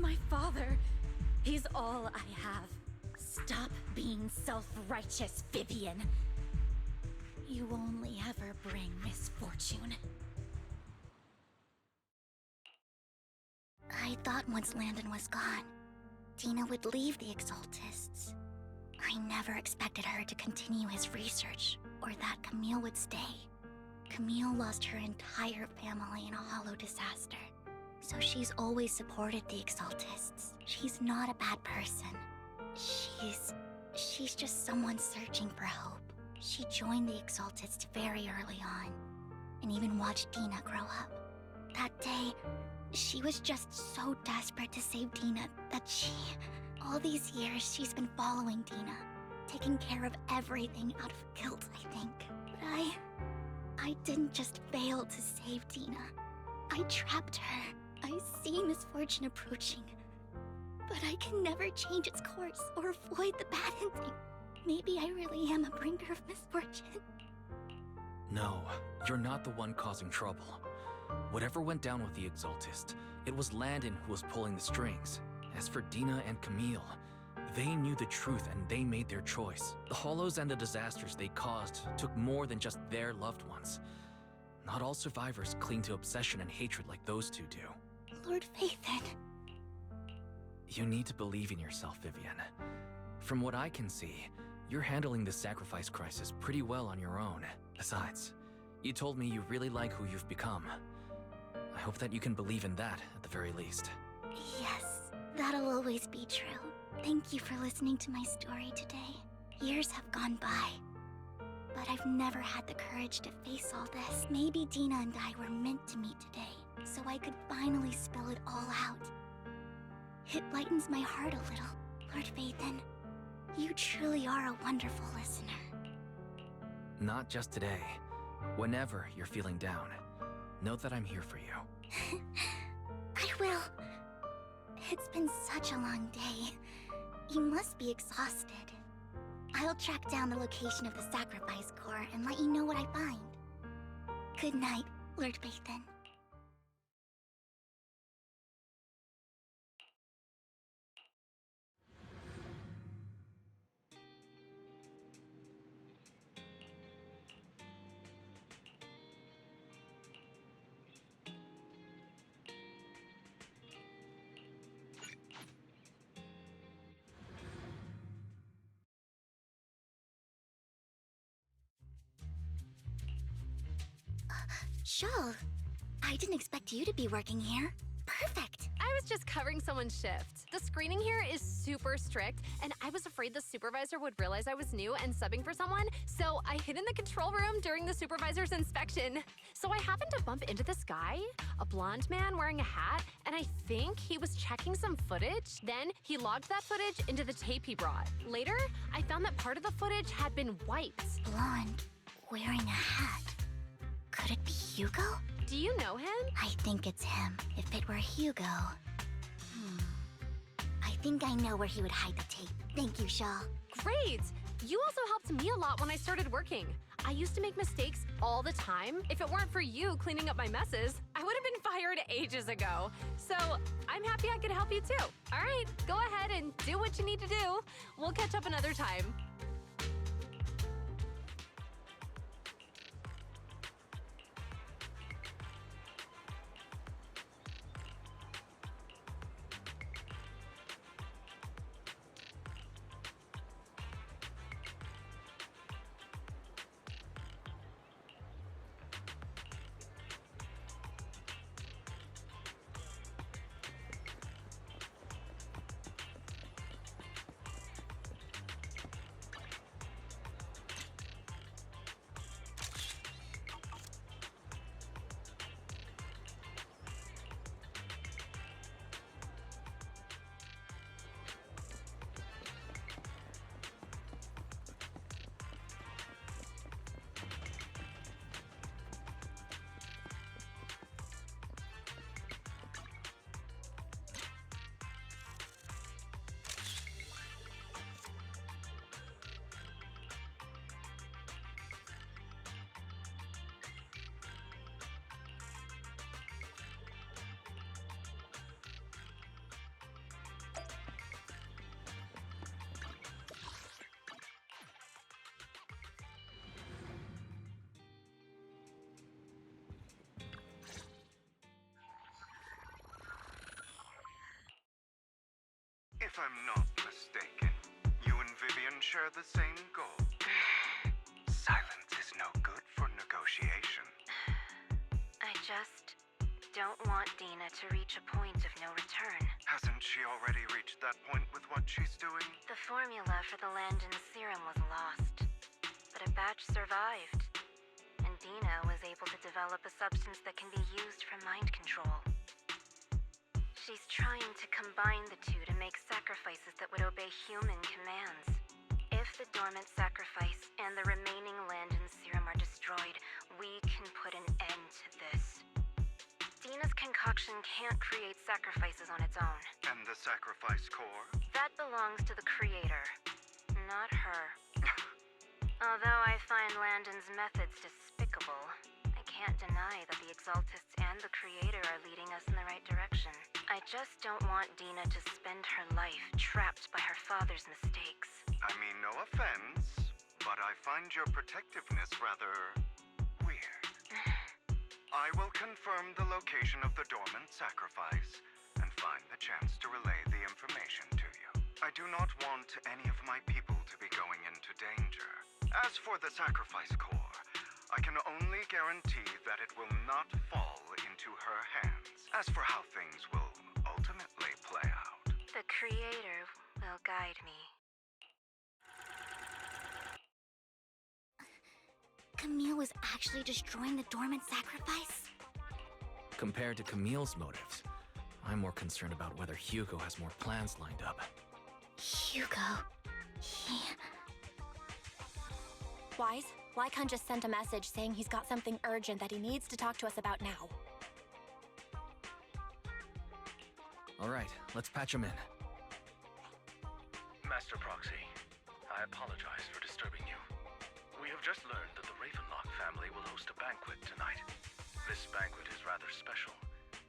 my father. He's all I have. Stop being self-righteous, Vivian. You only ever bring misfortune. I thought once Landon was gone, Dina would leave the Exaltists. I never expected her to continue his research, or that Camille would stay. Camille lost her entire family in a hollow disaster, so she's always supported the Exaltists. She's not a bad person. She's just someone searching for hope. She joined the Exaltists very early on, and even watched Dina grow up. That day, she was just so desperate to save Dina that all these years she's been following Dina, taking care of everything out of guilt, I think. But I didn't just fail to save Dina. I trapped her. I see misfortune approaching, but I can never change its course or avoid the bad ending. Maybe I really am a bringer of misfortune. No, you're not the one causing trouble. Whatever went down with the Exaltist, it was Landon who was pulling the strings. As for Dina and Camille, they knew the truth and they made their choice. The Hollows and the disasters they caused took more than just their loved ones. Not all survivors cling to obsession and hatred like those two do. Lord Phaethon. You need to believe in yourself, Vivian. From what I can see, you're handling this sacrifice crisis pretty well on your own. Besides, you told me you really like who you've become. I hope that you can believe in that, at the very least. Yes, that'll always be true. Thank you for listening to my story today. Years have gone by, but I've never had the courage to face all this. Maybe Dina and I were meant to meet today, so I could finally spill it all out. It lightens my heart a little. Lord Phaethon, you truly are a wonderful listener. Not just today. Whenever you're feeling down, know that I'm here for you. I will. It's been such a long day. You must be exhausted. I'll track down the location of the sacrifice core and let you know what I find. Good night, Lord Phaethon. Shawl, I didn't expect you to be working here. Perfect. I was just covering someone's shift. The screening here is super strict, and I was afraid the supervisor would realize I was new and subbing for someone, so I hid in the control room during the supervisor's inspection. So I happened to bump into this guy, a blonde man wearing a hat, and I think he was checking some footage. Then he logged that footage into the tape he brought. Later, I found that part of the footage had been wiped. Blonde, wearing a hat. Could it be Hugo? Do you know him? I think it's him. If it were Hugo... I think I know where he would hide the tape. Thank you, Shaw. Great! You also helped me a lot when I started working. I used to make mistakes all the time. If it weren't for you cleaning up my messes, I would have been fired ages ago. So I'm happy I could help you too. All right, go ahead and do what you need to do. We'll catch up another time. I'm not mistaken, you and Vivian share the same goal. Silence is no good for negotiation. I just don't want Dina to reach a point of no return. Hasn't she already reached that point with what she's doing? The formula for the Landon serum was lost, but a batch survived, and Dina was able to develop a substance that can be used for mind control. She's trying to combine the two to make sacrifices that would obey human commands. If the dormant sacrifice and the remaining Landon serum are destroyed, we can put an end to this. Dina's concoction can't create sacrifices on its own. And the sacrifice core? That belongs to the creator, not her. Although I find Landon's methods despicable, I can't deny that the Exaltists and the creator are leading us in the right direction. I just don't want Dina to spend her life trapped by her father's mistakes. I mean, no offense, but I find your protectiveness rather weird. I will confirm the location of the dormant sacrifice and find the chance to relay the information to you. I do not want any of my people to be going into danger. As for the sacrifice core, I can only guarantee that it will not fall into her hands. As for how things will ultimately play out, The creator will guide me. Camille was actually destroying the dormant sacrifice? Compared to Camille's motives, I'm more concerned about whether Hugo has more plans lined up. Hugo... he... Wise, Lycon just sent a message saying he's got something urgent that he needs to talk to us about now. Alright, let's patch him in. Master Proxy, I apologize for disturbing you. We have just learned that the Ravenlock family will host a banquet tonight. This banquet is rather special,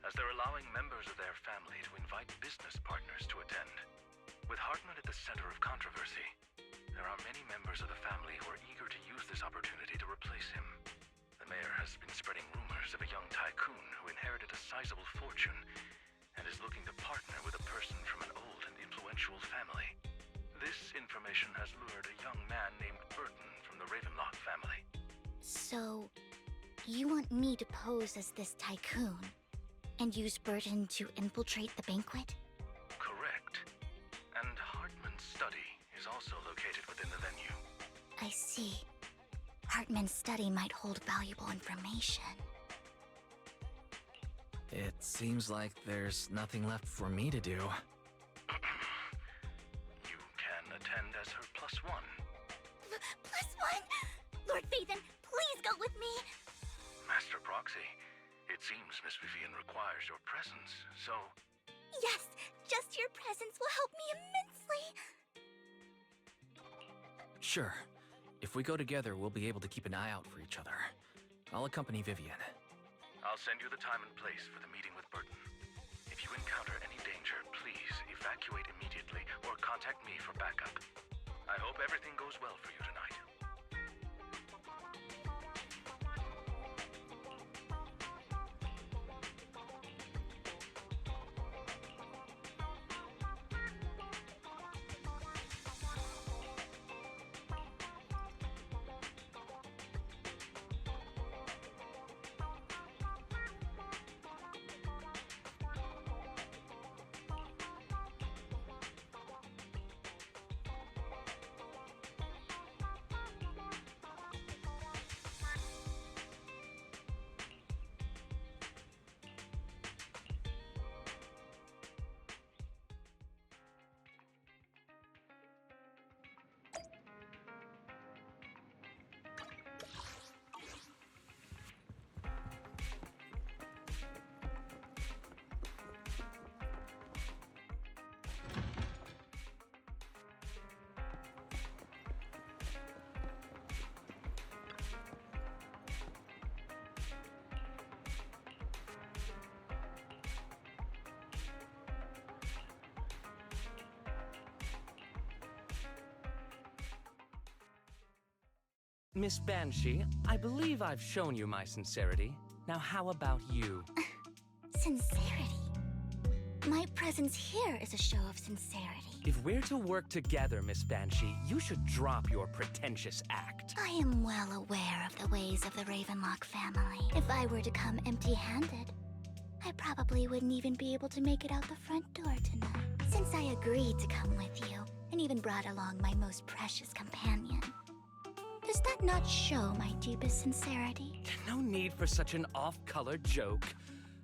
as they're allowing members of their family to invite business partners to attend. With Hartman at the center of controversy, there are many members of the family who are eager to use this opportunity to replace him. The mayor has been spreading rumors of a young tycoon who inherited a sizable fortune and is looking to partner with a person from an old and influential family. This information has lured a young man named Burton from the Ravenlock family. So, you want me to pose as this tycoon and use Burton to infiltrate the banquet? Correct. And Hartman's study is also located within the venue. I see. Hartman's study might hold valuable information. It seems like there's nothing left for me to do. You can attend as her +1. +1? Lord Phaethon, please go with me! Master Proxy, it seems Miss Vivian requires your presence, so... Yes, just your presence will help me immensely! Sure. If we go together, we'll be able to keep an eye out for each other. I'll accompany Vivian. I'll send you the time and place for the meeting with Burton. If you encounter any danger, please evacuate immediately or contact me for backup. I hope everything goes well for you tonight. Miss Banshee, I believe I've shown you my sincerity. Now how about you? Sincerity? My presence here is a show of sincerity. If we're to work together, Miss Banshee, you should drop your pretentious act. I am well aware of the ways of the Ravenlock family. If I were to come empty-handed, I probably wouldn't even be able to make it out the front door tonight. Since I agreed to come with you, and even brought along my most precious companion, does that not show my deepest sincerity? No need for such an off-color joke.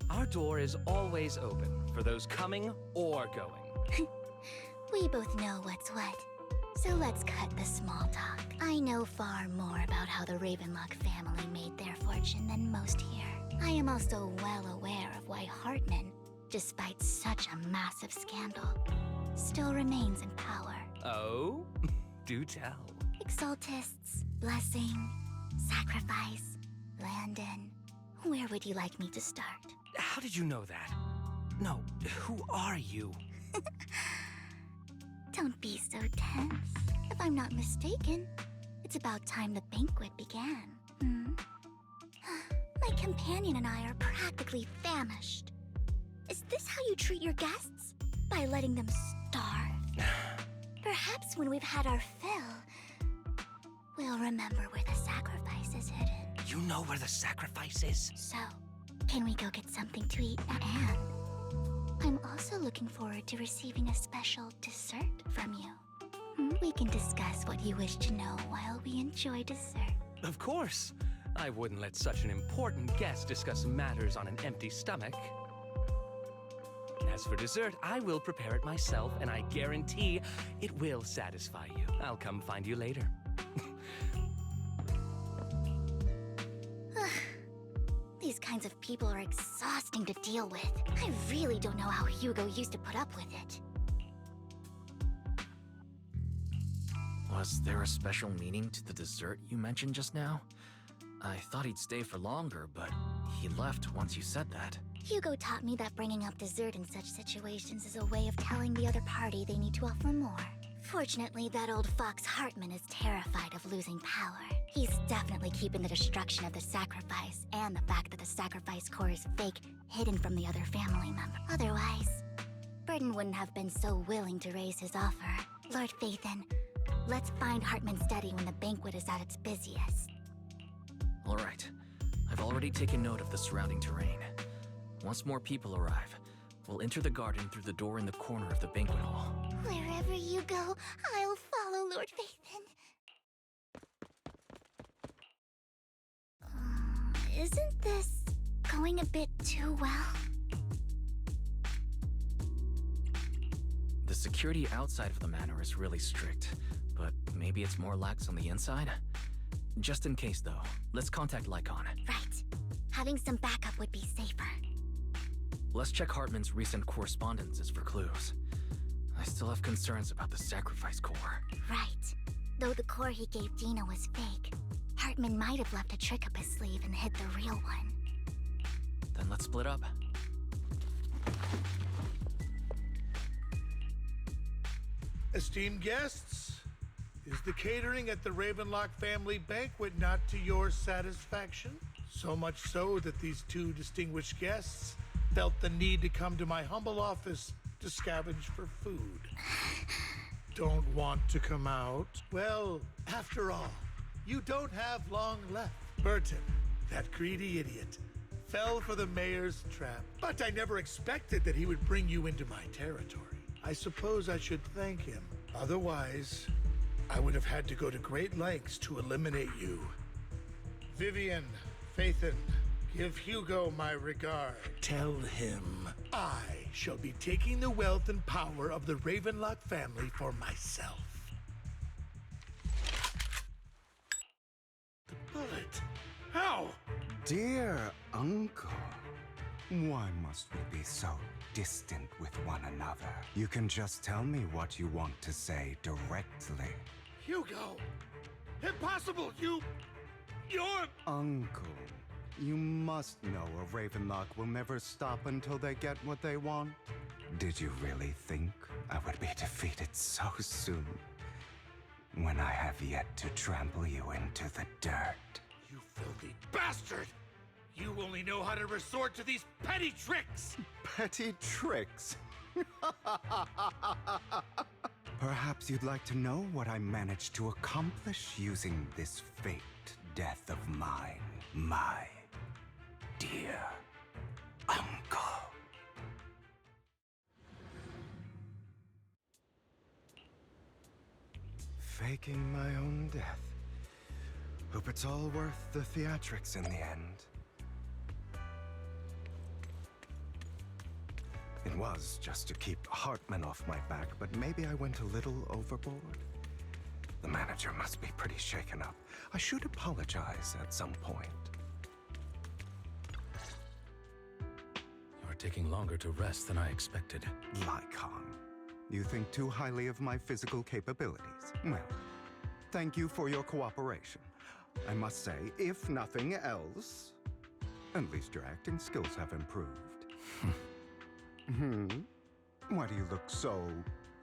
Our door is always open for those coming or going. We both know what's what, so let's cut the small talk. I know far more about how the Ravenlock family made their fortune than most here. I am also well aware of why Hartman, despite such a massive scandal, still remains in power. Oh? Do tell. Exaltists, blessing, sacrifice, Landon. Where would you like me to start? How did you know that? No, who are you? Don't be so tense. If I'm not mistaken, it's about time the banquet began. My companion and I are practically famished. Is this how you treat your guests? By letting them starve? Perhaps when we've had our fill, we'll remember where the sacrifice is hidden. You know where the sacrifice is? So, can we go get something to eat? And I'm also looking forward to receiving a special dessert from you. We can discuss what you wish to know while we enjoy dessert. Of course. I wouldn't let such an important guest discuss matters on an empty stomach. As for dessert, I will prepare it myself, and I guarantee it will satisfy you. I'll come find you later. These kinds of people are exhausting to deal with. I really don't know how Hugo used to put up with it. Was there a special meaning to the dessert you mentioned just now? I thought he'd stay for longer, but he left once you said that. Hugo taught me that bringing up dessert in such situations is a way of telling the other party they need to offer more. Fortunately, that old fox Hartman is terrified of losing power. He's definitely keeping the destruction of the sacrifice and the fact that the sacrifice core is fake hidden from the other family member. Otherwise, Burden wouldn't have been so willing to raise his offer. Lord Phaethon, let's find Hartman's study when the banquet is at its busiest. All right. I've already taken note of the surrounding terrain. Once more people arrive, we'll enter the garden through the door in the corner of the banquet hall. Wherever you go, I'll follow, Lord Phaethon. Isn't this going a bit too well? The security outside of the manor is really strict, but maybe it's more lax on the inside? Just in case, though, let's contact Lycon. Right. Having some backup would be safer. Let's check Hartman's recent correspondences for clues. I still have concerns about the sacrifice core. Right. Though the core he gave Dina was fake, Hartman might have left a trick up his sleeve and hid the real one. Then let's split up. Esteemed guests, is the catering at the Ravenlock family banquet not to your satisfaction? So much so that these two distinguished guests felt the need to come to my humble office to scavenge for food. Don't want to come out? Well, after all, you don't have long left. Burton, that greedy idiot, fell for the mayor's trap. But I never expected that he would bring you into my territory. I suppose I should thank him. Otherwise, I would have had to go to great lengths to eliminate you. Vivian, Phaethon, give Hugo my regard. Tell him I shall be taking the wealth and power of the Ravenlock family for myself. The bullet. How? Dear uncle, why must we be so distant with one another? You can just tell me what you want to say directly. Hugo! Impossible! You're... Uncle, you must know a Ravenlock will never stop until they get what they want. Did you really think I would be defeated so soon? When I have yet to trample you into the dirt. You filthy bastard! You only know how to resort to these petty tricks! Petty tricks? Perhaps you'd like to know what I managed to accomplish using this faked death of mine, my dear uncle. Faking my own death. Hope it's all worth the theatrics in the end. It was just to keep Hartman off my back, but maybe I went a little overboard. The manager must be pretty shaken up. I should apologize at some point. You're taking longer to rest than I expected. Lycon, you think too highly of my physical capabilities. Well, thank you for your cooperation. I must say, if nothing else, at least your acting skills have improved. Why do you look so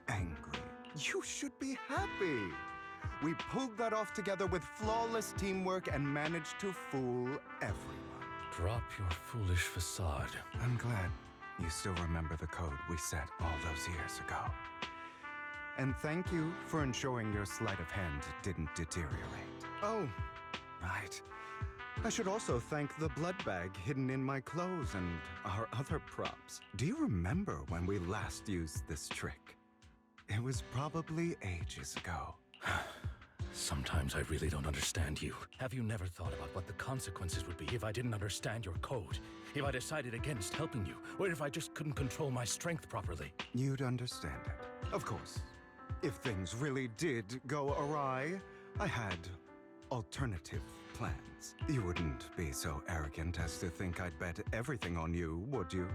angry? You should be happy. We pulled that off together with flawless teamwork and managed to fool everyone. Drop your foolish facade. I'm glad you still remember the code we set all those years ago. And thank you for ensuring your sleight of hand didn't deteriorate. Oh, right. I should also thank the blood bag hidden in my clothes and our other props. Do you remember when we last used this trick? It was probably ages ago. Sometimes I really don't understand you. Have you never thought about what the consequences would be if I didn't understand your code? If I decided against helping you? Or if I just couldn't control my strength properly? You'd understand it. Of course. If things really did go awry, I had alternative plans. You wouldn't be so arrogant as to think I'd bet everything on you, would you?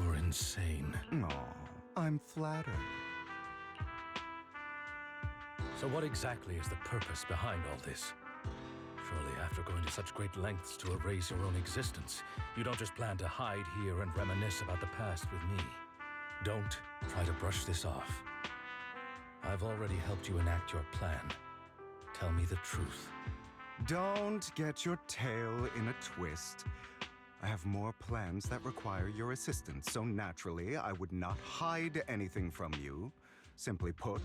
You're insane. Aw, I'm flattered. So what exactly is the purpose behind all this? Surely after going to such great lengths to erase your own existence, you don't just plan to hide here and reminisce about the past with me. Don't try to brush this off. I've already helped you enact your plan. Tell me the truth. Don't get your tail in a twist. I have more plans that require your assistance, so naturally I would not hide anything from you. Simply put,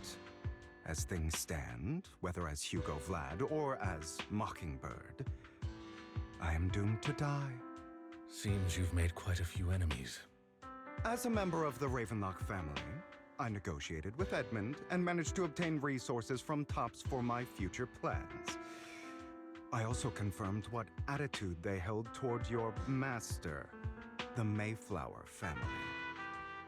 as things stand, whether as Hugo Vlad or as Mockingbird, I am doomed to die. Seems you've made quite a few enemies. As a member of the Ravenlock family, I negotiated with Edmund and managed to obtain resources from Tops for my future plans. I also confirmed what attitude they held toward your master, the Mayflower family.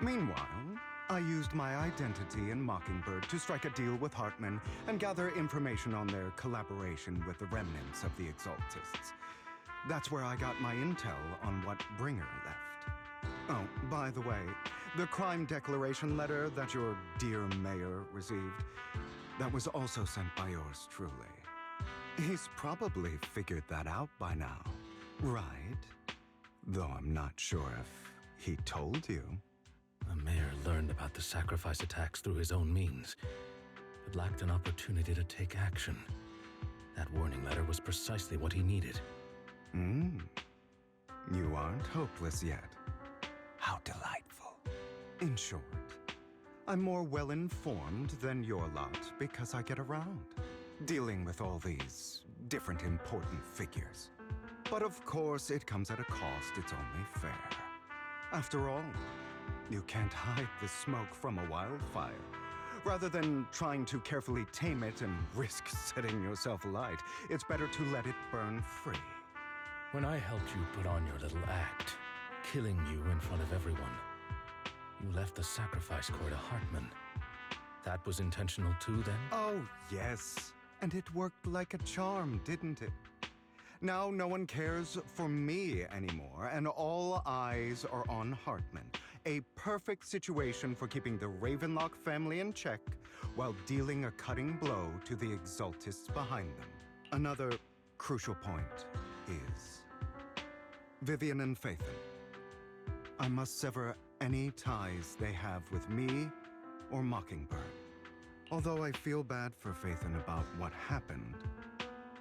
Meanwhile, I used my identity in Mockingbird to strike a deal with Hartman and gather information on their collaboration with the remnants of the Exaltists. That's where I got my intel on what Bringer left. Oh, by the way, the crime declaration letter that your dear mayor received, that was also sent by yours truly. He's probably figured that out by now, right? Though I'm not sure if he told you. The mayor learned about the sacrifice attacks through his own means, but lacked an opportunity to take action. That warning letter was precisely what he needed. You aren't hopeless yet. How delightful. In short, I'm more well-informed than your lot because I get around, dealing with all these different important figures. But of course, it comes at a cost. It's only fair. After all, you can't hide the smoke from a wildfire. Rather than trying to carefully tame it and risk setting yourself alight, it's better to let it burn free. When I helped you put on your little act, killing you in front of everyone, you left the sacrifice core to Hartman. That was intentional too, then? Oh, yes. And it worked like a charm, didn't it? Now no one cares for me anymore, and all eyes are on Hartman. A perfect situation for keeping the Ravenlock family in check while dealing a cutting blow to the Exaltists behind them. Another crucial point is Vivian and Phaethon. I must sever any ties they have with me or Mockingbird. Although I feel bad for Phaethon about what happened,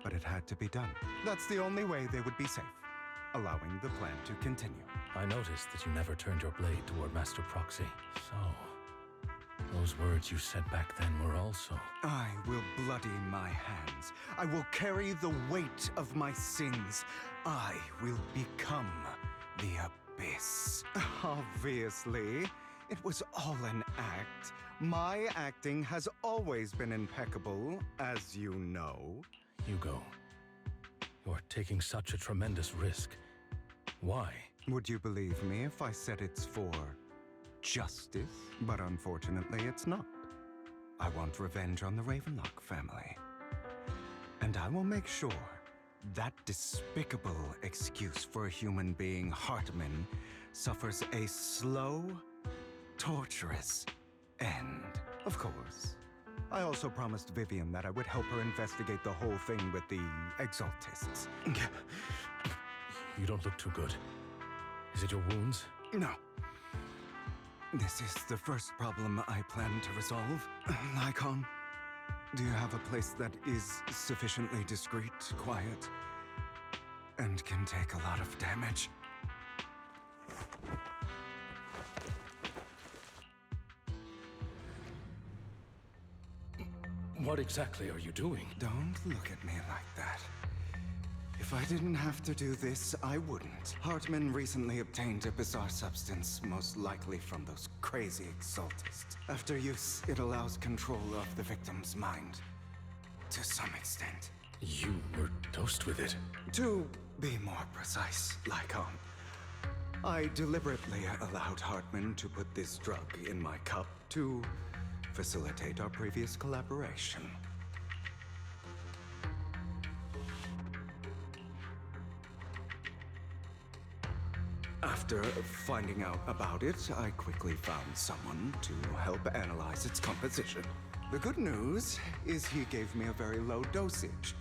but it had to be done. That's the only way they would be safe, allowing the plan to continue. I noticed that you never turned your blade toward Master Proxy. So, Those words you said back then were also... I will bloody my hands. I will carry the weight of my sins. I will become the Abyss. Obviously, it was all an act. My acting has always been impeccable, as you know. Hugo, you're taking such a tremendous risk. Why? Would you believe me if I said it's for justice? But unfortunately, it's not. I want revenge on the Ravenlock family. And I will make sure that despicable excuse for a human being, Hartman, suffers a slow, torturous end. Of course. I also promised Vivian that I would help her investigate the whole thing with the Exaltists. You don't look too good. Is it your wounds? No. This is the first problem I plan to resolve. Lycon, do you have a place that is sufficiently discreet, quiet, and can take a lot of damage? What exactly are you doing? Don't look at me like that. If I didn't have to do this, I wouldn't. Hartman recently obtained a bizarre substance, most likely from those crazy Exaltists. After use, it allows control of the victim's mind. To some extent. You were dosed with it. To be more precise, Lycon, I deliberately allowed Hartman to put this drug in my cup to facilitate our previous collaboration. After finding out about it, I quickly found someone to help analyze its composition. The good news is he gave me a very low dosage.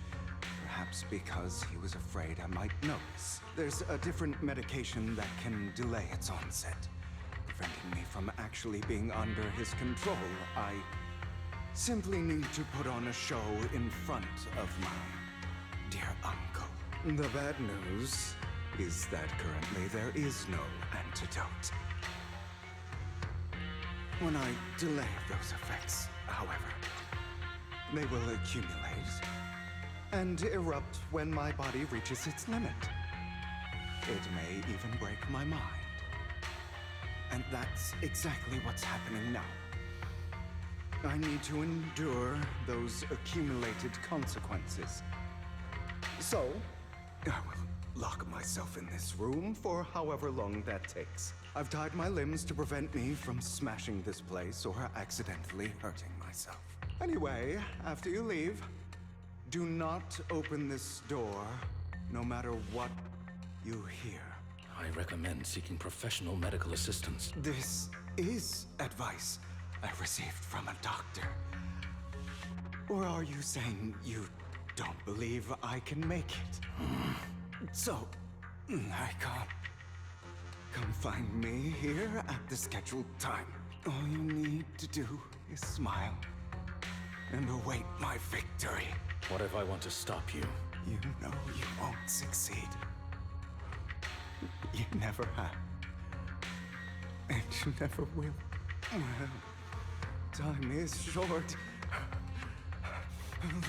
Perhaps because he was afraid I might notice. There's a different medication that can delay its onset, preventing me from actually being under his control. I simply need to put on a show in front of my dear uncle. The bad news is that currently there is no antidote. When I delay those effects, however, they will accumulate and erupt when my body reaches its limit. It may even break my mind. And that's exactly what's happening now. I need to endure those accumulated consequences. So, I will lock myself in this room for however long that takes. I've tied my limbs to prevent me from smashing this place or accidentally hurting myself. Anyway, after you leave, do not open this door, no matter what you hear. I recommend seeking professional medical assistance. This is advice I received from a doctor. Or are you saying you don't believe I can make it? So, I come find me here at the scheduled time. All you need to do is smile and await my victory. What if I want to stop you? You know you won't succeed. You never have. And you never will. Well, time is short.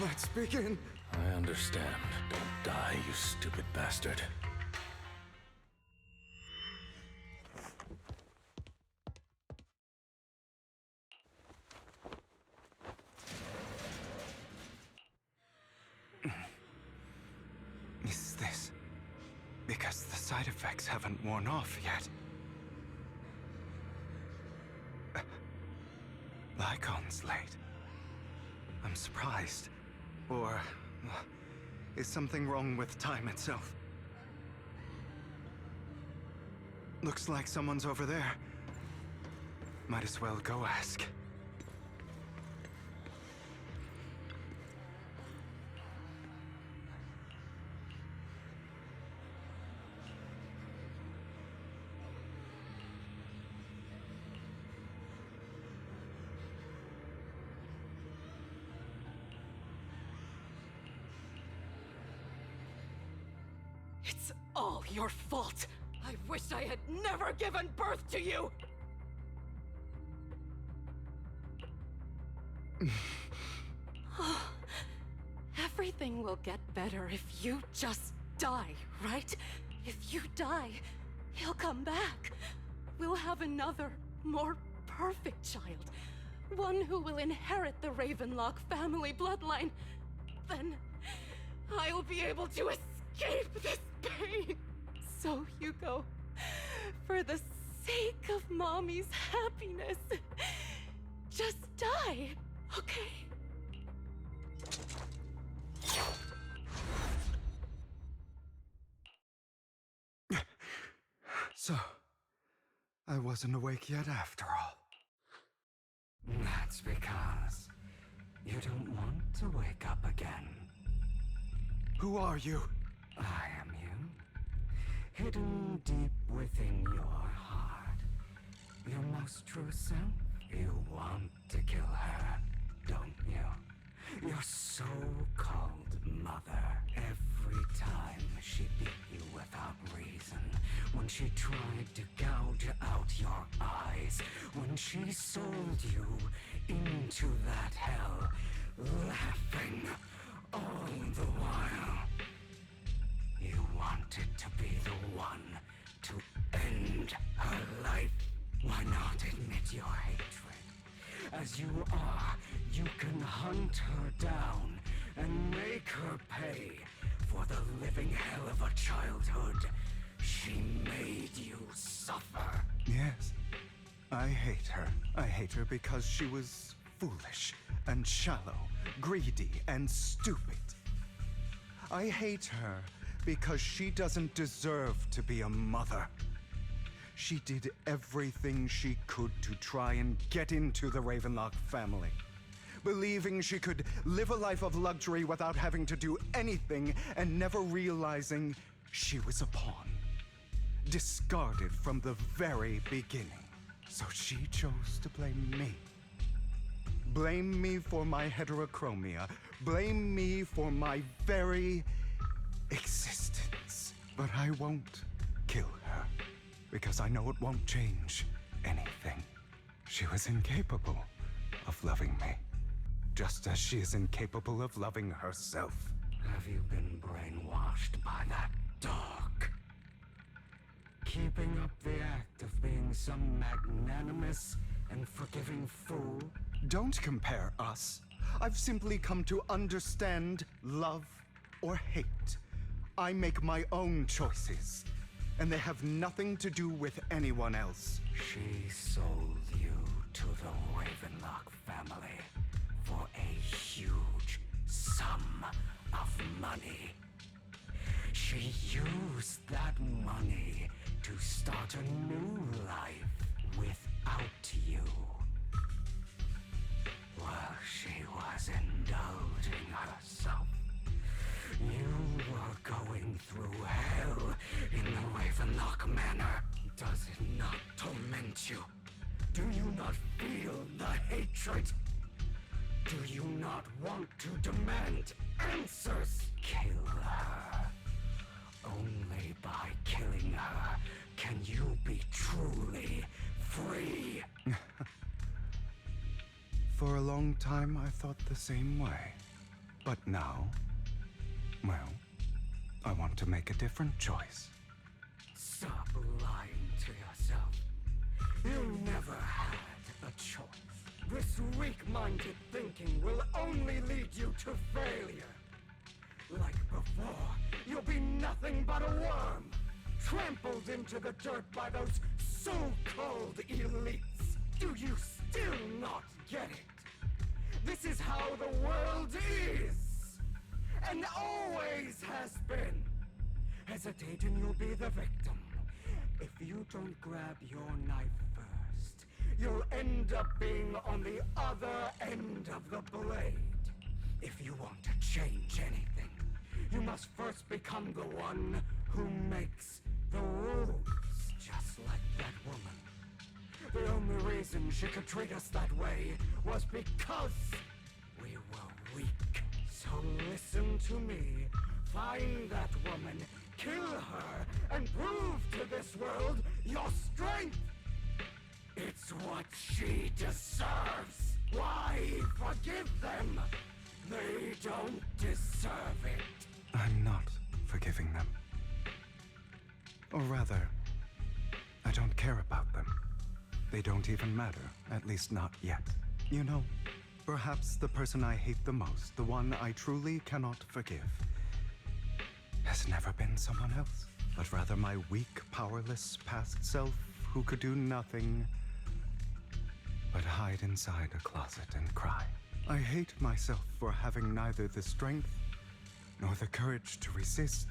Let's begin. I understand. Don't die, you stupid bastard. Is this because the side effects haven't worn off yet? Lycon's late. I'm surprised. Or is something wrong with time itself? Looks like someone's over there. Might as well go ask. It's all your fault! I wish I had never given birth to you! Everything will get better if you just die, right? If you die, he'll come back. We'll have another, more perfect child. One who will inherit the Ravenlock family bloodline. Then I'll be able to escape this pain. So, Hugo, for the sake of Mommy's happiness, just die, okay? So, I wasn't awake yet after all. That's because you don't want to wake up again. Who are you? I am you. Hidden deep within your heart. Your most true self. You want to kill her, don't you? Your so-called mother. Every time she beat you without reason. When she tried to gouge out your eyes. When she sold you into that hell. Laughing all the while. You wanted to be the one to end her life. Why not admit your hatred? As you are, you can hunt her down and make her pay for the living hell of a childhood she made you suffer. Yes, I hate her. I hate her because she was foolish and shallow, greedy and stupid. I hate her because she doesn't deserve to be a mother. She did everything she could to try and get into the Ravenlock family, believing she could live a life of luxury without having to do anything and never realizing she was a pawn, discarded from the very beginning. So she chose to blame me. Blame me for my heterochromia. Blame me for my very existence. But I won't kill her, because I know it won't change anything. She was incapable of loving me, just as she is incapable of loving herself. Have you been brainwashed by that dog? Keeping up the act of being some magnanimous and forgiving fool? Don't compare us. I've simply come to understand love or hate. I make my own choices, and they have nothing to do with anyone else. She sold you to the Ravenlock family for a huge sum of money. She used that money to start a new life without you. While she was indulging herself, you were going through hell in the Ravenlock Manor. Does it not torment you? Do you not feel the hatred? Do you not want to demand answers? Kill her. Only by killing her can you be truly free. For a long time, I thought the same way. But now, well, I want to make a different choice. Stop lying to yourself. You never had a choice. This weak-minded thinking will only lead you to failure. Like before, you'll be nothing but a worm, trampled into the dirt by those so-called elites. Do you still not get it? This is how the world is, and always has been. Hesitate and you'll be the victim. If you don't grab your knife first, you'll end up being on the other end of the blade. If you want to change anything, you must first become the one who makes the rules. Just like that woman. The only reason she could treat us that way was because we were weak. So listen to me. Find that woman, kill her, and prove to this world your strength. It's what she deserves. Why forgive them. They don't deserve it. I'm not forgiving them. Or rather, I don't care about them. They don't even matter, at least not yet. You know, perhaps the person I hate the most, the one I truly cannot forgive, has never been someone else, but rather my weak, powerless past self who could do nothing but hide inside a closet and cry. I hate myself for having neither the strength nor the courage to resist.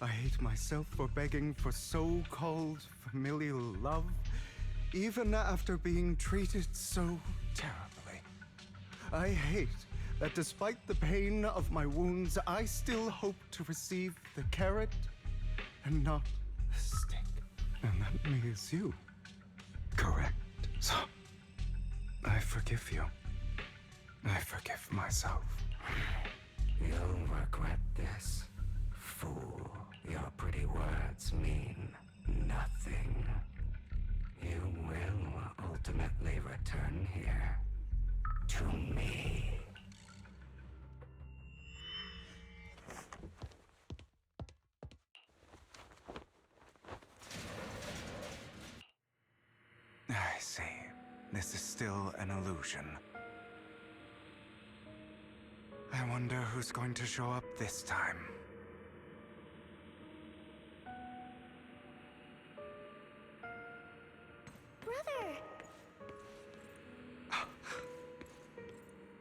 I hate myself for begging for so-called familial love, even after being treated so terribly. I hate that despite the pain of my wounds, I still hope to receive the carrot and not the stick. And that means you. Correct. So, I forgive you. I forgive myself. You'll regret this, fool. Your pretty words mean nothing. You will ultimately return here to me. I see. This is still an illusion. I wonder who's going to show up this time. Brother!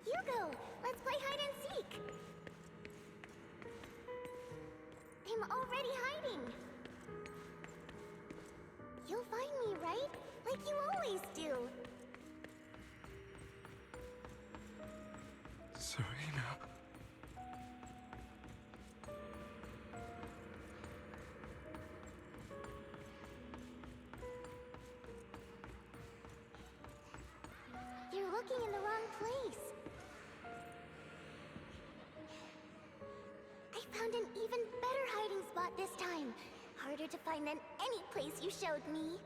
Hugo, let's play hide and seek! I'm already hiding! You'll find me, right? Like you always do! Serena. You're looking in the wrong place. I found an even better hiding spot this time. Harder to find than any place you showed me.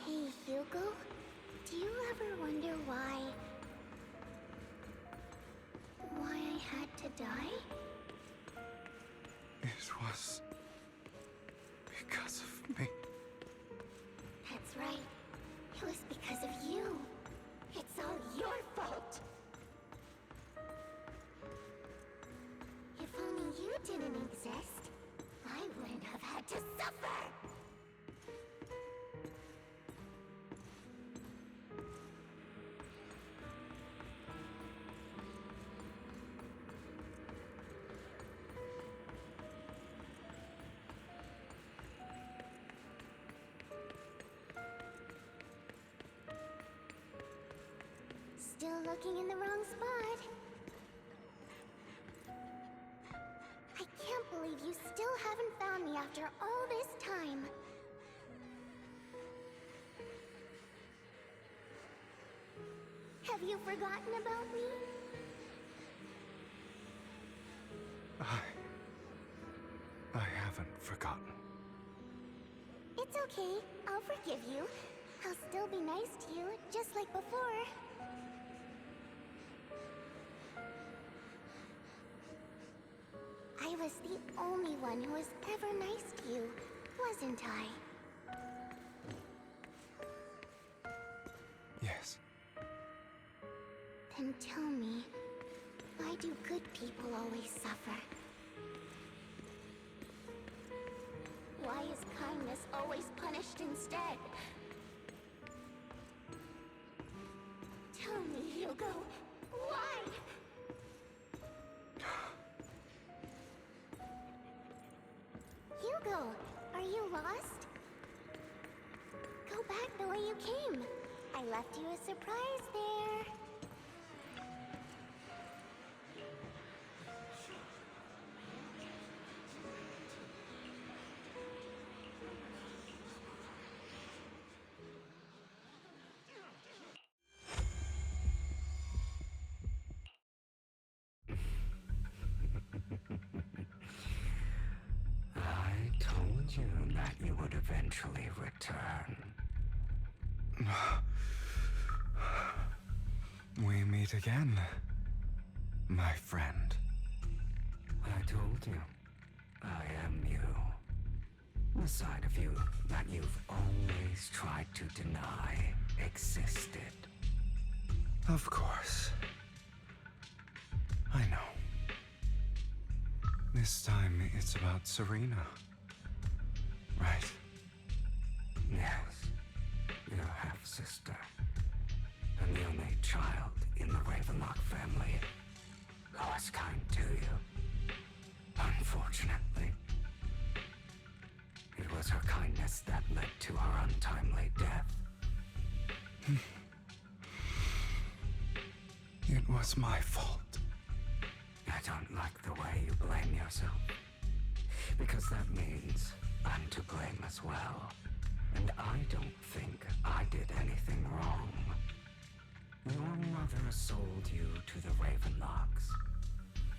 Hey, Hugo. Do you ever wonder why I had to die? It was because of me. That's right. It was because of you. It's all your fault. If only you didn't exist, I wouldn't have had to suffer. Still looking in the wrong spot. I can't believe you still haven't found me after all this time. Have you forgotten about me? I haven't forgotten. It's okay. I'll forgive you. I'll still be nice to you, just like before. I was the only one who was ever nice to you, wasn't I? Yes. Then tell me, why do good people always suffer? Why is kindness always punished instead? Tell me, Hugo, why? Hugo, are you lost? Go back the way you came. I left you a surprise there. I told told you that you would eventually return. We meet again, my friend. I told you, I am you. The side of you that you've always tried to deny existed. Of course. I know. This time it's about Serena. Right? Yes, your half-sister. And the only child in the Ravenlock family who was kind to you. Unfortunately, it was her kindness that led to her untimely death. It was my fault. I don't like the way you blame yourself. Because that means I'm to blame as well. And I don't think I did anything wrong. Your mother sold you to the Ravenlocks.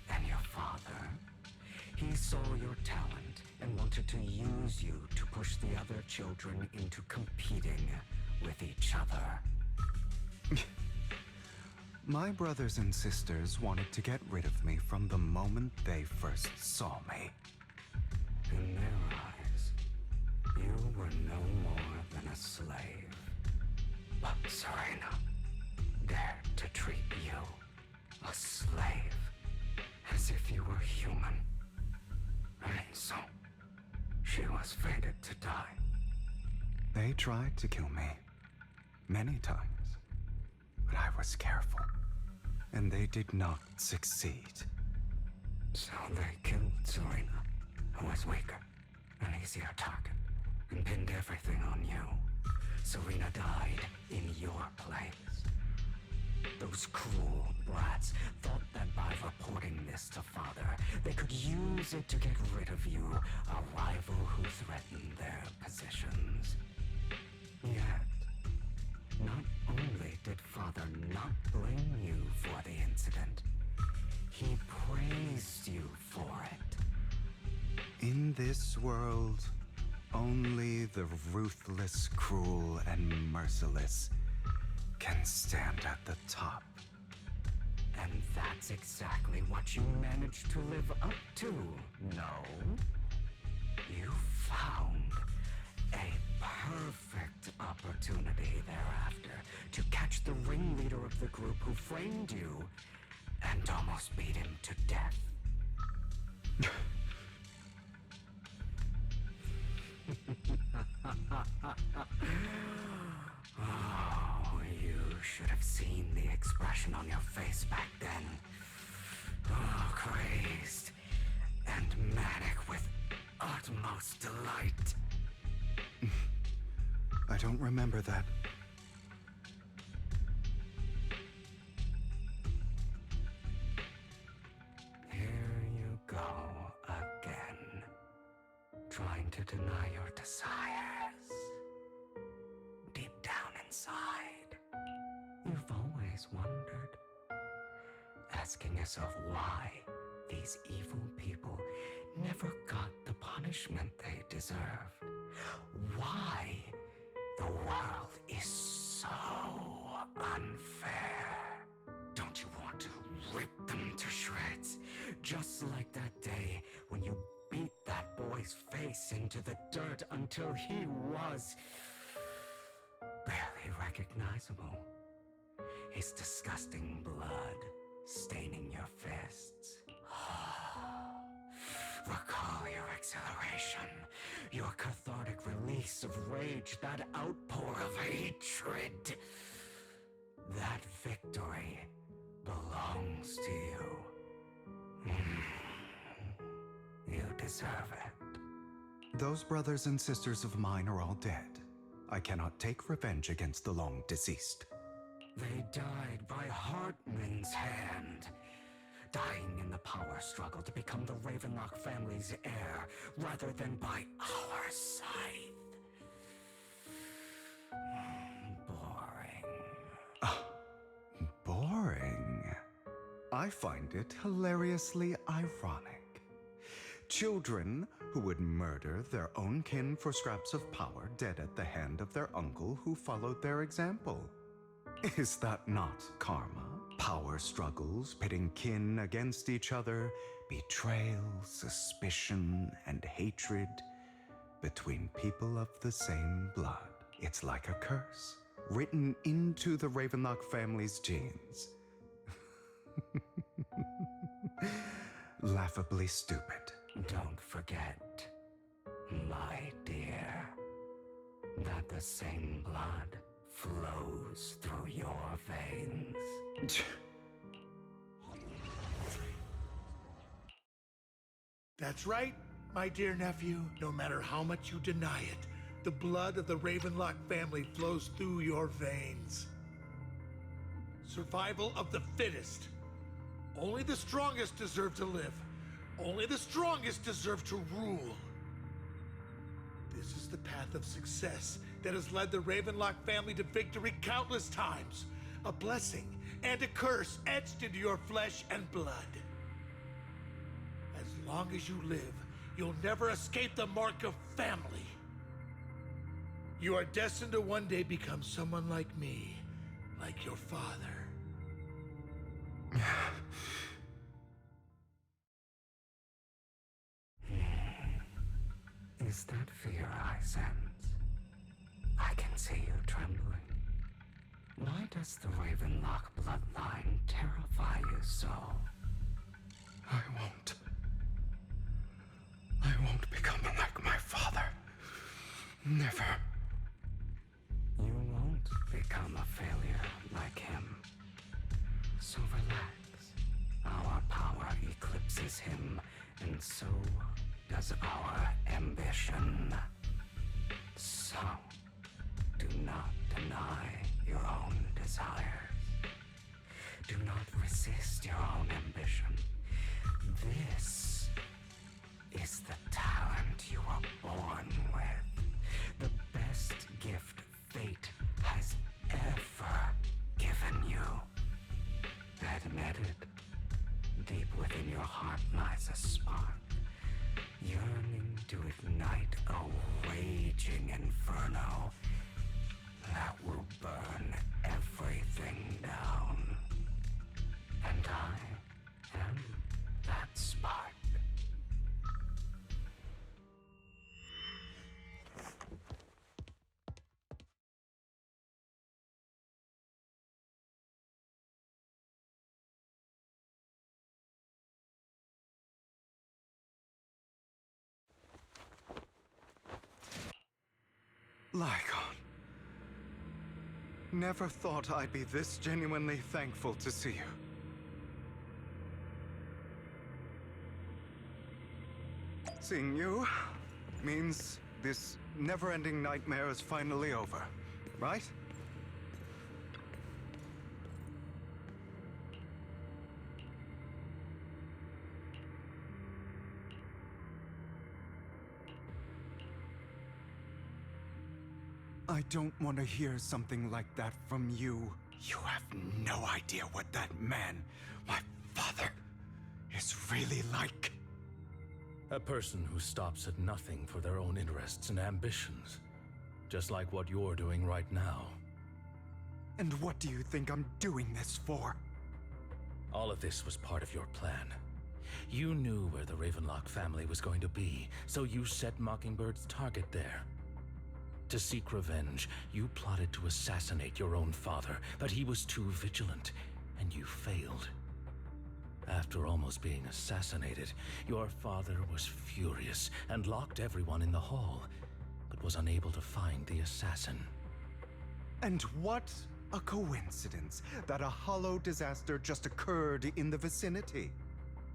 And your father, he saw your talent and wanted to use you to push the other children into competing with each other. My brothers and sisters wanted to get rid of me from the moment they first saw me. In their eyes, you were no more than a slave. But Serena dared to treat you, a slave, as if you were human. And so, she was fated to die. They tried to kill me many times, but I was careful, and they did not succeed. So they killed Serena, who was weaker, an easier target, and pinned everything on you. Serena died in your place. Those cruel brats thought that by reporting this to Father, they could use it to get rid of you, a rival who threatened their positions. Yet, not only did Father not blame you for the incident, he praised you for it. In this world, only the ruthless, cruel, and merciless can stand at the top. And that's exactly what you managed to live up to, no? You found a perfect opportunity thereafter to catch the ringleader of the group who framed you and almost beat him to death. Oh, you should have seen the expression on your face back then. Oh, crazed and manic with utmost delight. I don't remember that. Here you go again, trying to deny your desires. Deep down inside, you've always wondered, asking yourself why these evil people never got the punishment they deserved. Why the world is so unfair. Don't you want to rip them to shreds? Just like that day when you beat that boy's face into the dirt until he was barely recognizable. His disgusting blood staining your fists. Recall your exhilaration, your cathartic release of rage, that outpour of hatred. That victory belongs to you. You deserve it. Those brothers and sisters of mine are all dead. I cannot take revenge against the long deceased. They died by Hartman's hand. Dying in the power struggle to become the Ravenlock family's heir, rather than by our scythe. Boring. Boring? I find it hilariously ironic. Children who would murder their own kin for scraps of power dead at the hand of their uncle who followed their example. Is that not karma? Power struggles, pitting kin against each other, betrayal, suspicion, and hatred between people of the same blood. It's like a curse, written into the Ravenlock family's genes. Laughably stupid. Don't forget, my dear, that the same blood flows through your veins. That's right, my dear nephew. No matter how much you deny it, the blood of the Ravenlock family flows through your veins. Survival of the fittest. Only the strongest deserve to live. Only the strongest deserve to rule. This is the path of success that has led the Ravenlock family to victory countless times. A blessing and a curse etched into your flesh and blood. As long as you live, you'll never escape the mark of family. You are destined to one day become someone like me, like your father. Is that fear I sense? I can see you trembling. Why does the Ravenlock bloodline terrify you so? I won't become like my father. Never. You won't become a failure like him. So relax. Our power eclipses him, and so does our ambition. So, do not deny your own desires. Do not resist your own ambition. This is the talent you were born with. The best gift fate has ever given you. Admit it. Deep within your heart lies a spark, yearning to ignite a raging inferno that will burn everything down. And I am that spark. Lycon. Never thought I'd be this genuinely thankful to see you. Seeing you means this never-ending nightmare is finally over, right? I don't want to hear something like that from you. You have no idea what that man, my father, is really like. A person who stops at nothing for their own interests and ambitions. Just like what you're doing right now. And what do you think I'm doing this for? All of this was part of your plan. You knew where the Ravenlock family was going to be, so you set Mockingbird's target there. To seek revenge, you plotted to assassinate your own father, but he was too vigilant, and you failed. After almost being assassinated, your father was furious and locked everyone in the hall, but was unable to find the assassin. And what a coincidence that a hollow disaster just occurred in the vicinity.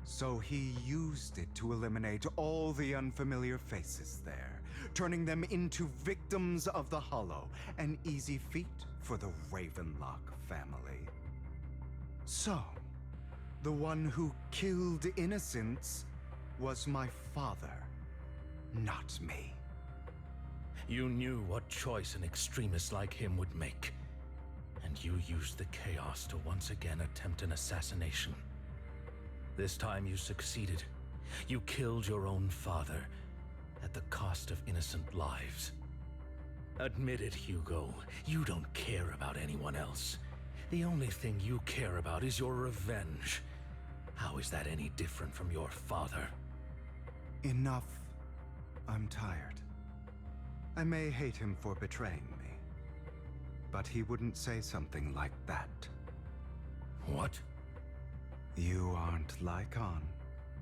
So he used it to eliminate all the unfamiliar faces there, turning them into victims of the hollow, an easy feat for the Ravenlock family. So, the one who killed innocents was my father, not me. You knew what choice an extremist like him would make, and you used the chaos to once again attempt an assassination. This time you succeeded, You killed your own father at the cost of innocent lives. Admit it, Hugo. You don't care about anyone else. The only thing you care about is your revenge. How is that any different from your father? Enough. I'm tired. I may hate him for betraying me, but he wouldn't say something like that. What? You aren't Lycon.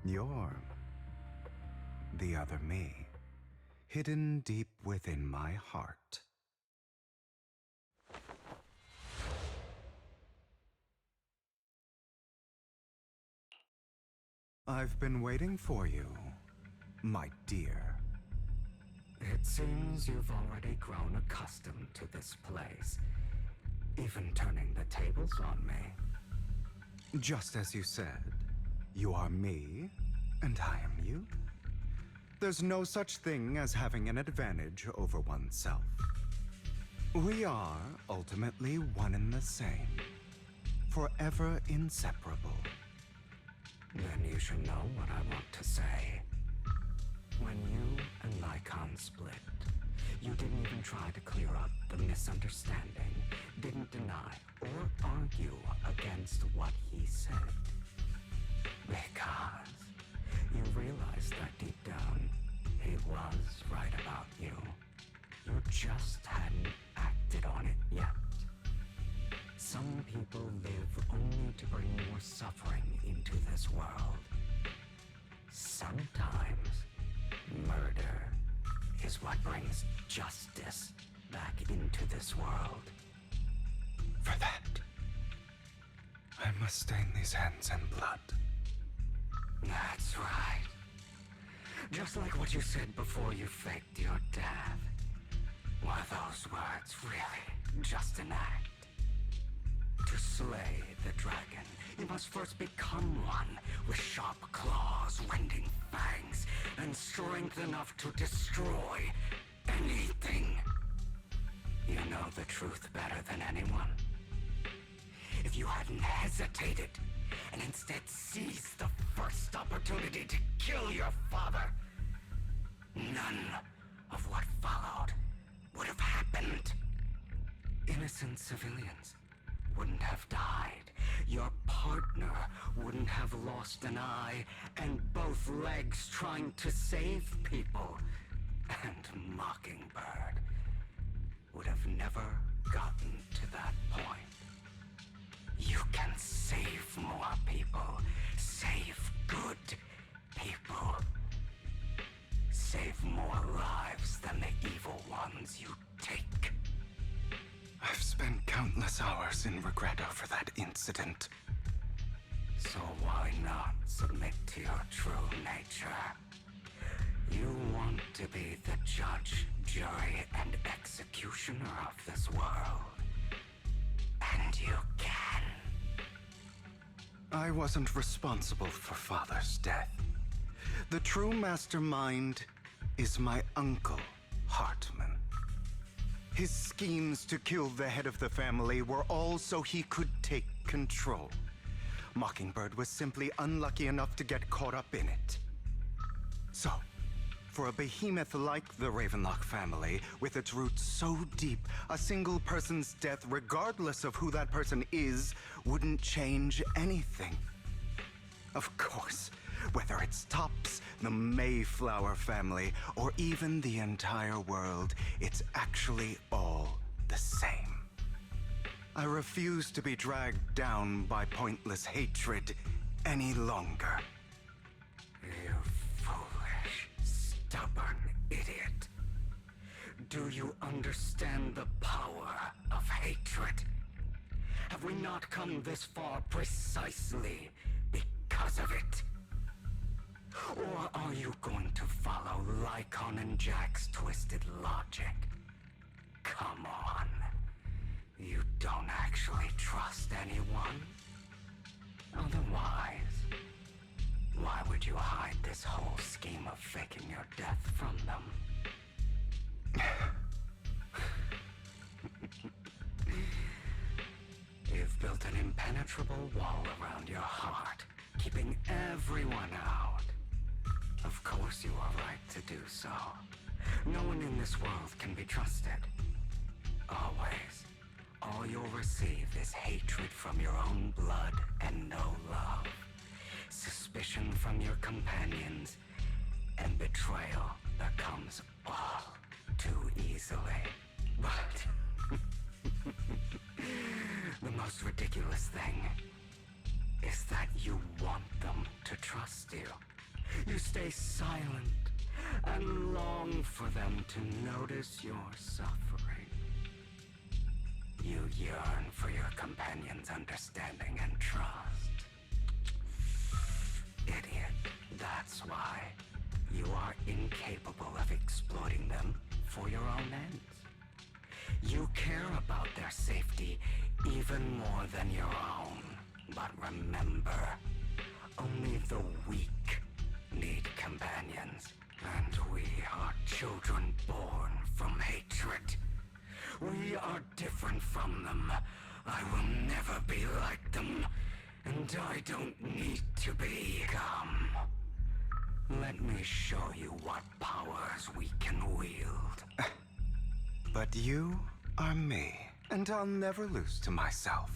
You're the other me, hidden deep within my heart. I've been waiting for you, my dear. It seems you've already grown accustomed to this place, even turning the tables on me. Just as you said, you are me, and I am you. There's no such thing as having an advantage over oneself. We are ultimately one and the same, forever inseparable. Then you should know what I want to say. When you and Lycon split, you didn't even try to clear up the misunderstanding, didn't deny or argue against what he said. Because you realized that deep down, he was right about you. You just hadn't acted on it yet. Some people live only to bring more suffering into this world. Sometimes, murder is what brings justice back into this world. For that, I must stain these hands in blood. That's right. Just like what you said before you faked your death. Were those words really just an act? To slay the dragon, you must first become one with sharp claws, rending fangs, and strength enough to destroy anything. You know the truth better than anyone. If you hadn't hesitated, and instead seized the first opportunity to kill your father, none of what followed would have happened. Innocent civilians wouldn't have died. Your partner wouldn't have lost an eye and both legs trying to save people. And Mockingbird would have never gotten to that point. You can save more people. Save good people. Save more lives than the evil ones you take. I've spent countless hours in regret over that incident. So why not submit to your true nature? You want to be the judge, jury, and executioner of this world. And you can. I wasn't responsible for Father's death. The true mastermind is my uncle, Hartman. His schemes to kill the head of the family were all so he could take control. Mockingbird was simply unlucky enough to get caught up in it. So, for a behemoth like the Ravenlock family, with its roots so deep, a single person's death, regardless of who that person is, wouldn't change anything. Of course, whether it's Tops, the Mayflower family, or even the entire world, it's actually all the same. I refuse to be dragged down by pointless hatred any longer. You foolish, stubborn idiot. Do you understand the power of hatred? Have we not come this far precisely because of it? Or are you going to follow Lycon and Jack's twisted logic? Come on. You don't actually trust anyone? Otherwise, why would you hide this whole scheme of faking your death from them? You've built an impenetrable wall around your heart, keeping everyone out. course you are right to do so. No one in this world can be trusted. Always. All you'll receive is hatred from your own blood and no love. Suspicion from your companions, and betrayal that comes all too easily. But the most ridiculous thing is that you want them to trust you. You stay silent and long for them to notice your suffering. You yearn for your companion's understanding and trust. Idiot. That's why you are incapable of exploiting them for your own ends. You care about their safety even more than your own. But remember, only the weak need companions. And we are children born from hatred. We are different from them. I will never be like them. And I don't need to be. Come. Let me show you what powers we can wield. But you are me, and I'll never lose to myself.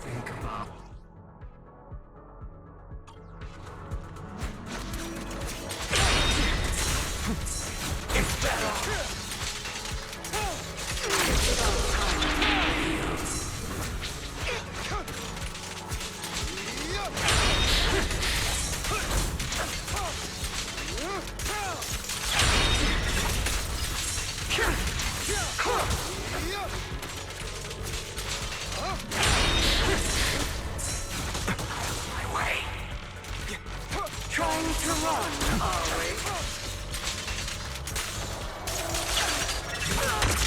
Think about... It's better! It's about time. My way. Trying to run, are we?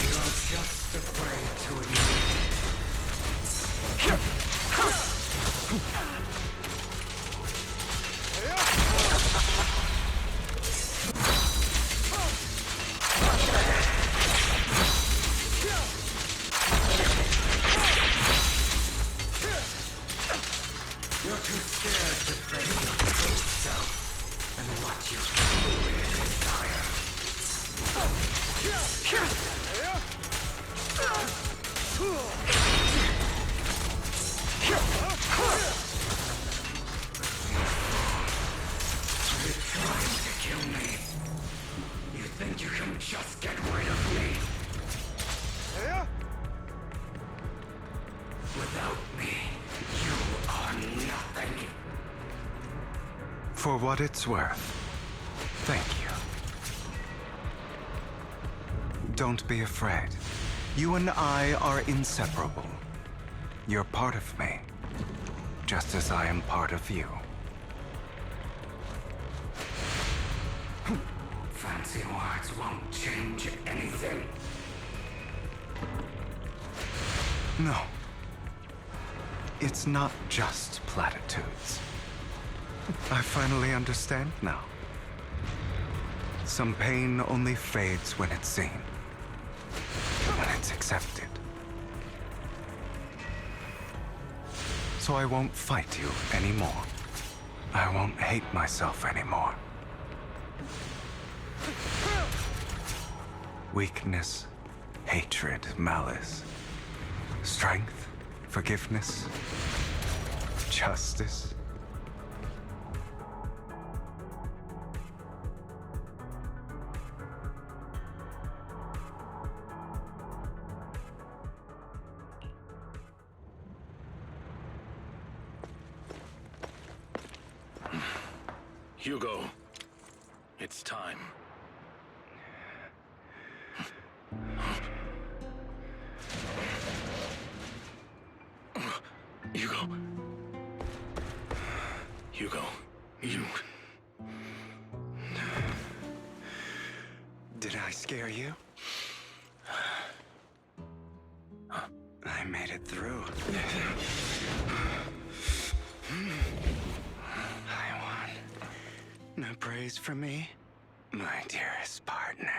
You're just afraid to admit you're too scared to face your true self and what you truly desire. You're trying to kill me. You think you can just get rid of me? Without me, you are nothing. For what it's worth, thank you. Don't be afraid. You and I are inseparable. You're part of me, just as I am part of you. Fancy words won't change anything. No. It's not just platitudes. I finally understand now. Some pain only fades when it's seen. When it's accepted. So I won't fight you anymore. I won't hate myself anymore. Weakness, hatred, malice, strength, forgiveness, justice. Hugo, it's time. Hugo. Hugo, you... Did I scare you? I made it through. I won. No praise from me, my dearest partner.